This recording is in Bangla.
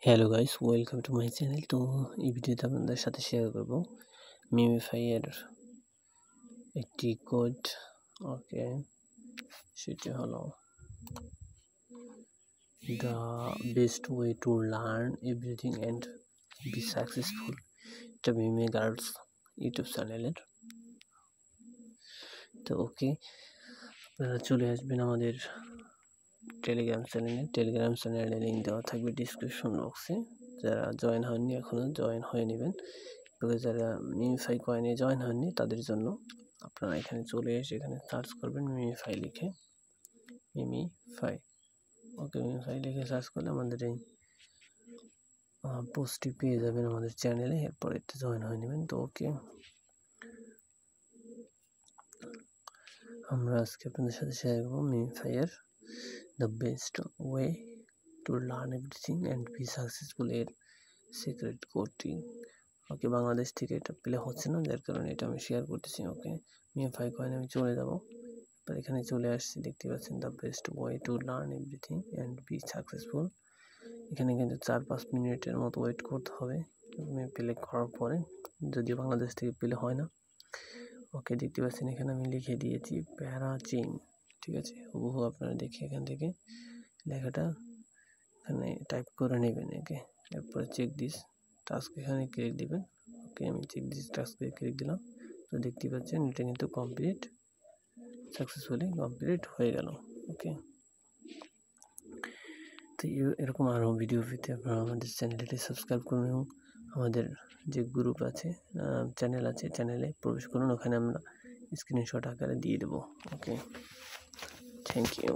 Hello guys, welcome to my channel. তো এই ভিডিওতে আপনাদের সাথে শেয়ার করব মিমিফাই এর একটি কোড। ওকে, সেটি হলো the best way to learn everything and be successful. এটা মিমি গার্লস ইউটিউব চ্যানেলের। তো ওকে, আপনারা চলে আসবেন আমাদের টেলিগ্রাম চ্যানেলে লিঙ্ক দেওয়া থাকবে ডিসক্রিপশন বক্সে। যারা জয়েন হননি এখনও জয়েন হয়ে নেবেন। তবে যারা মিমিফাই কয়েনে জয়েন হননি তাদের জন্য আপনারা এখানে চলে এসে এখানে সার্চ করবেন মিমিফাই লিখে, মিমিফাই। ওকে, মিমিফাই লিখে সার্চ করলে আমাদের এই পোস্টটি পেয়ে যাবেন আমাদের চ্যানেলে। এরপর এতে জয়েন হয়ে নেবেন। তো ওকে, আমরা আজকে আপনাদের সাথে শেয়ার করবো মিমিফাই এর the best way to learn everything and be successful এর সিক্রেট কোডটি। ওকে, বাংলাদেশ থেকে এটা প্লে হচ্ছে না, যার কারণে এটা আমি শেয়ার করতেছি। ওকে, মিমিফাই কয়েন আমি চলে যাব। এবার এখানে চলে আসছি, দেখতে পাচ্ছেন the best way to learn everything and be successful. এখানে কিন্তু 4-5 মিনিটের মতো ওয়েট করতে হবে আমি প্লে করার পরে, যদিও বাংলাদেশ থেকে প্লে হয় না। ওকে, দেখতে পাচ্ছেন এখানে আমি লিখে দিয়েছি প্যারাচিন। ঠিক আছে, হুবহু আপনারা দেখে এখান থেকে লেখাটা এখানে টাইপ করে নেবেন। একে এরপরে চেক দিস টাস্ক এখানে ক্লিক দিবেন। ওকে, আমি চেক দিস টাস্কে ক্লিক দিলাম। তো দেখতে পাচ্ছেন এটা কিন্তু সাকসেসফুলি কমপ্লিট হয়ে গেল। ওকে, তো এরকম আরও ভিডিও পেতে আপনারা আমাদের চ্যানেলটি সাবস্ক্রাইব করুন এবং আমাদের যে গ্রুপ আছে, চ্যানেল আছে, চ্যানেলে প্রবেশ করুন। ওখানে আমরা স্ক্রিনশট আকারে দিয়ে দেবো। ওকে, থ্যাংক ইউ।